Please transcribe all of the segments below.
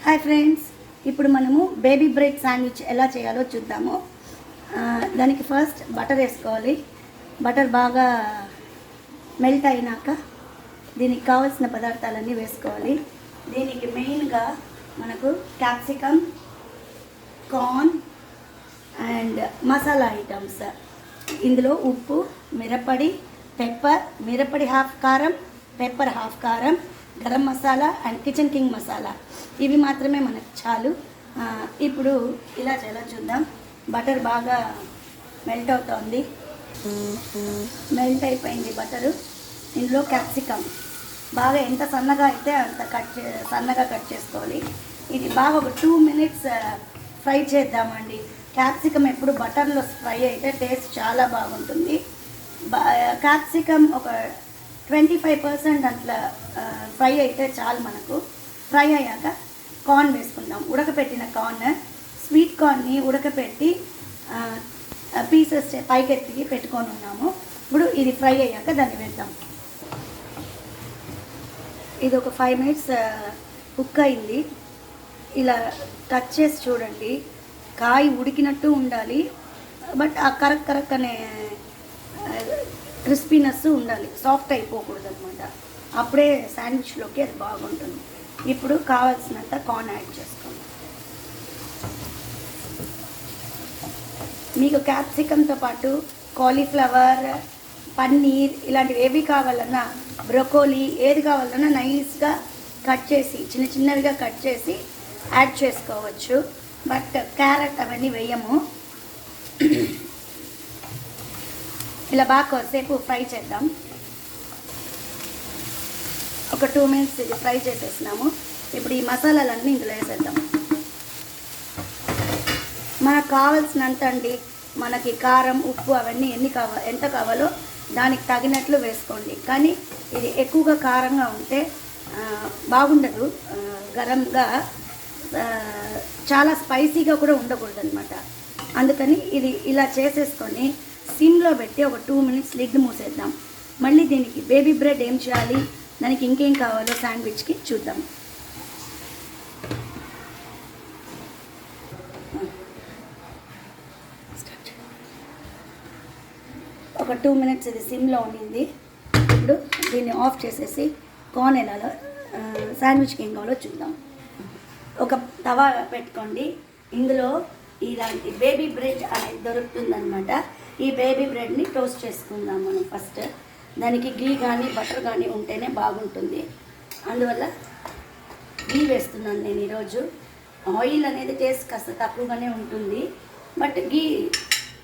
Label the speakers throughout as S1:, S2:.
S1: Hi friends, ఇప్పుడు మనము baby bread sandwich ఎలా చేయాలో చూద్దాము. దానికి ఫస్ట్ బటర్ వేసుకోవాలి. బటర్ బాగా మెల్ట్ అయినాక దీనికి కావాల్సిన పదార్థాలన్నీ వేసుకోవాలి. దీనికి మెయిన్గా మనకు capsicum, corn and masala items. ఇందులో ఉప్పు, మిరపడి, మిరపడి హాఫ్ కారం, పెప్పర్ హాఫ్ కారం, garam masala and kitchen king masala, ఇవి మాత్రమే మనకు చాలు. ఇప్పుడు ఇలా చేయాలో చూద్దాం. బటర్ బాగా మెల్ట్ అవుతోంది. మెల్ట్ అయిపోయింది బటరు. ఇందులో క్యాప్సికమ్ బాగా ఎంత సన్నగా అయితే అంత సన్నగా కట్ చేసుకోవాలి. ఇది బాగా ఒక 2 minutes ఫ్రై చేద్దామండి. క్యాప్సికమ్ ఎప్పుడు బటర్లో ఫ్రై అయితే టేస్ట్ చాలా బాగుంటుంది. క్యాప్సికమ్ ఒక 25% అట్లా ఫ్రై అయితే చాలు మనకు. ఫ్రై అయ్యాక కార్న్ వేసుకుందాం. ఉడకపెట్టిన కార్న్, స్వీట్ కార్న్ని ఉడకపెట్టి పీసెస్ పైకెత్తి పెట్టుకొని ఉన్నాము. ఇప్పుడు ఇది ఫ్రై అయ్యాక దాన్ని వేద్దాం. ఇది ఒక 5 minutes కుక్ అయింది. ఇలా టచ్ చేసి చూడండి. కాయ ఉడికినట్టు ఉండాలి, బట్ ఆ కరక్ అనే క్రిస్పీనెస్ ఉండాలి, సాఫ్ట్ అయిపోకూడదు అనమాట. అప్పుడే శాండ్విచ్లోకి అది బాగుంటుంది. ఇప్పుడు కావాల్సినంత కార్న్ యాడ్ చేసుకోండి. మీకు క్యాప్సికమ్తో పాటు కాలీఫ్లవర్, పన్నీర్ ఇలాంటివి ఏవి కావాలన్నా, బ్రొకోలీ ఏది కావాలన్నా నైస్గా కట్ చేసి చిన్నవిగా కట్ చేసి యాడ్ చేసుకోవచ్చు. బట్ క్యారెట్ అవన్నీ వేయము. ఇలా బాగా కొద్దిసేపు ఫ్రై చేద్దాం. ఒక 2 minutes ఇది ఫ్రై చేసేసినాము. ఇప్పుడు ఈ మసాలాలన్నీ ఇందులో వేసేద్దాం. మనకు కావాల్సినంత అండి. మనకి కారం, ఉప్పు అవన్నీ ఎంత కావాలో దానికి తగినట్లు వేసుకోండి. కానీ ఇది ఎక్కువగా కారంగా ఉంటే బాగుండదు. గరంగా చాలా స్పైసీగా కూడా ఉండకూడదు అనమాట. అందుకని ఇది ఇలా చేసేసుకొని సిమ్లో పెట్టి ఒక 2 minutes లిడ్ మూసేద్దాం. మళ్ళీ దీనికి బేబీ బ్రెడ్ ఏం చేయాలి, దానికి ఇంకేం కావాలో శాండ్విచ్కి చూద్దాం. ఒక 2 minutes ఇది సిమ్లో ఉండింది. ఇప్పుడు దీన్ని ఆఫ్ చేసేసి కార్న్ ఎలా శాండ్విచ్కి ఏం కావాలో చూద్దాం. ఒక తవా పెట్టుకోండి. ఇందులో ఇలాంటి బేబీ బ్రెడ్ అనేది దొరుకుతుందన్నమాట. ఈ బేబీ బ్రెడ్ని టోస్ట్ చేసుకుందాం మనం ఫస్ట్. దానికి గీ కానీ బటర్ కానీ ఉంటేనే బాగుంటుంది. అందువల్ల గీ వేస్తున్నాను నేను ఈరోజు. ఆయిల్ అనేది టేస్ట్ కాస్త తక్కువగానే ఉంటుంది, బట్ గీ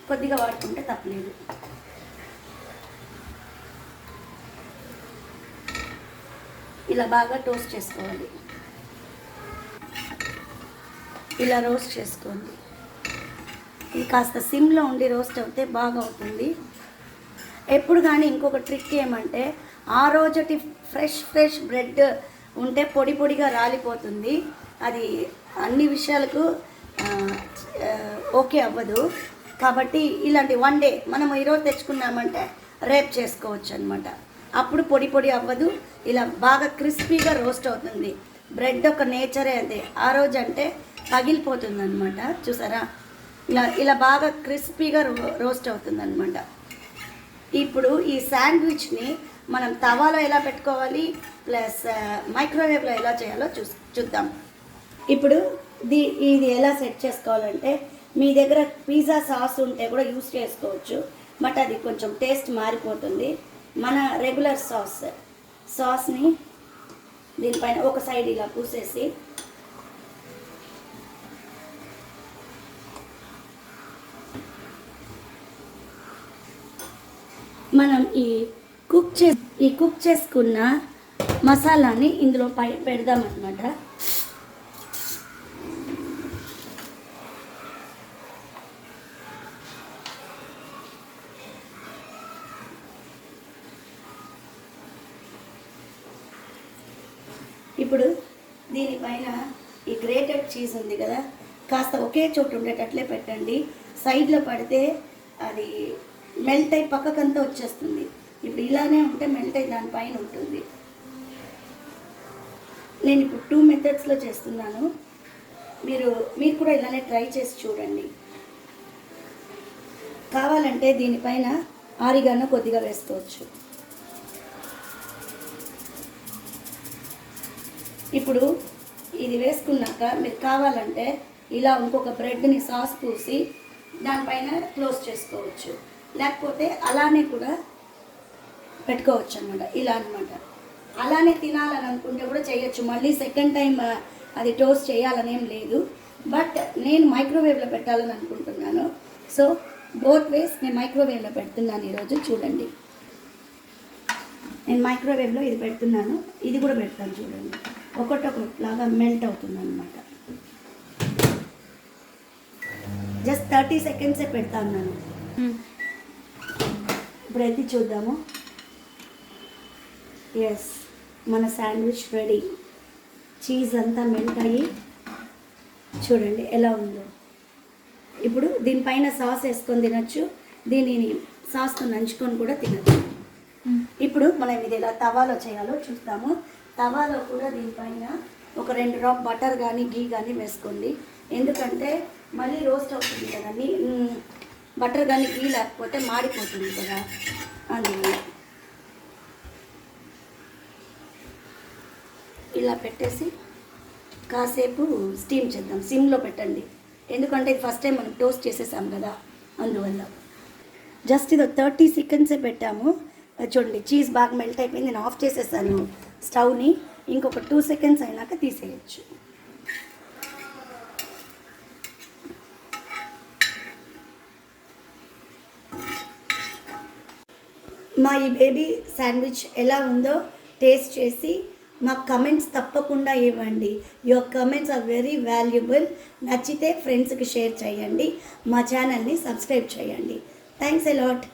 S1: కొద్దిగా వాడుకుంటే తప్పలేదు. ఇలా బాగా టోస్ట్ చేసుకోవాలి. ఇలా రోస్ట్ చేసుకోండి. ఇది కాస్త సిమ్లో ఉండి రోస్ట్ అవుతే బాగా అవుతుంది. ఎప్పుడు కానీ ఇంకొక ట్రిక్ ఏమంటే, ఆ రోజటి ఫ్రెష్ బ్రెడ్ ఉంటే పొడిగా రాలిపోతుంది. అది అన్ని విషయాలకు ఓకే అవ్వదు. కాబట్టి ఇలాంటి 1 day మనం ఈరోజు తెచ్చుకున్నామంటే రేపు చేసుకోవచ్చు అనమాట. అప్పుడు పొడి అవ్వదు. ఇలా బాగా క్రిస్పీగా రోస్ట్ అవుతుంది. బ్రెడ్ ఒక నేచరే అదే. ఆ రోజు అంటే పగిలిపోతుంది అనమాట. చూసారా, ఇలా బాగా క్రిస్పీగా రోస్ట్ అవుతుంది అనమాట. ఇప్పుడు ఈ శాండ్విచ్ని మనం తవాలో ఎలా పెట్టుకోవాలి ప్లస్ మైక్రోవేవ్లో ఎలా చేయాలో చూద్దాం. ఇప్పుడు ఇది ఎలా సెట్ చేసుకోవాలంటే, మీ దగ్గర పిజ్జా సాస్ ఉంటే కూడా యూస్ చేసుకోవచ్చు, బట్ అది కొంచెం టేస్ట్ మారిపోతుంది. మన రెగ్యులర్ సాస్ని దీనిపైన ఒక సైడ్ ఇలా పూసేసి మనం ఈ కుక్ చేసుకున్న మసాలాని ఇందులో పెడదామన్నమాట. ఇప్పుడు దీనిపైన ఈ గ్రేటెడ్ చీజ్ ఉంది కదా, కాస్త ఒకే చోటు ఉండేటట్లే పెట్టండి. సైడ్లో పడితే అది మెల్ట్ అయి పక్కకంతా వచ్చేస్తుంది. ఇప్పుడు ఇలానే ఉంటే మెల్ట్ అయి దానిపైన ఉంటుంది. నేను ఇప్పుడు 2 మెథడ్స్లో చేస్తున్నాను. మీరు కూడా ఇలానే ట్రై చేసి చూడండి. కావాలంటే దీనిపైన ఆరిగానో కొద్దిగా వేసుకోవచ్చు. ఇప్పుడు ఇది వేసుకున్నాక మీరు కావాలంటే ఇలా ఇంకొక బ్రెడ్ని సాస్ పూసి దానిపైన క్లోజ్ చేసుకోవచ్చు, లేకపోతే అలానే కూడా పెట్టుకోవచ్చు అన్నమాట. ఇలా అన్నమాట. అలానే తినాలని అనుకుంటే కూడా చేయొచ్చు. మళ్ళీ సెకండ్ టైం అది టోస్ట్ చేయాలనేం లేదు. బట్ నేను మైక్రోవేవ్లో పెట్టాలని అనుకుంటున్నాను. సో బోత్ వేస్ నేను మైక్రోవేవ్లో పెడుతున్నాను ఈరోజు. చూడండి, నేను మైక్రోవేవ్లో ఇది పెడుతున్నాను, ఇది కూడా పెడతాను. చూడండి, ఒకటొకటిలాగా మెల్ట్ అవుతుంది అన్నమాట. జస్ట్ 30 సెకండ్సే పెడతాను నేను. ఇప్పుడు ఎత్తి చూద్దాము. ఎస్, మన శాండ్విచ్ రెడీ. చీజ్ అంతా మెల్ట్ అయ్యి చూడండి ఎలా ఉందో. ఇప్పుడు దీనిపైన సాస్ వేసుకొని తినచ్చు, దీనిని సాస్తో నంచుకొని కూడా తినచ్చు. ఇప్పుడు మనం ఇది ఎలా తవాలో చేయాలో చూస్తాము. తవాలో కూడా దీనిపైన ఒక 2 డ్రాప్ బటర్ కానీ గీ కానీ వేసుకోండి. ఎందుకంటే మళ్ళీ రోస్ట్ అవుతుంది కదండి, బటర్ కానీ గీ లేకపోతే మాడిపోతుంది కదా. అందువల్ల ఇలా పెట్టేసి కాసేపు స్టీమ్ చేద్దాం. సిమ్లో పెట్టండి, ఎందుకంటే ఇది ఫస్ట్ టైం మనం టోస్ట్ చేసేసాం కదా, అందువల్ల. జస్ట్ ఇది 30 సెకండ్సే పెట్టాము. చూడండి, చీజ్ బాగా మెల్ట్ అయిపోయింది. నేను ఆఫ్ చేసేసాను స్టవ్ని. ఇంకొక 2 సెకండ్స్ అయినాక తీసేయచ్చు. మా ఈ బేబీ శాండ్విచ్ ఎలా ఉందో టేస్ట్ చేసి మాకు కమెంట్స్ తప్పకుండా ఇవ్వండి. Your comments are very valuable. నచ్చితే ఫ్రెండ్స్కి షేర్ చేయండి, మా ఛానల్ని సబ్స్క్రైబ్ చేయండి. Thanks a lot.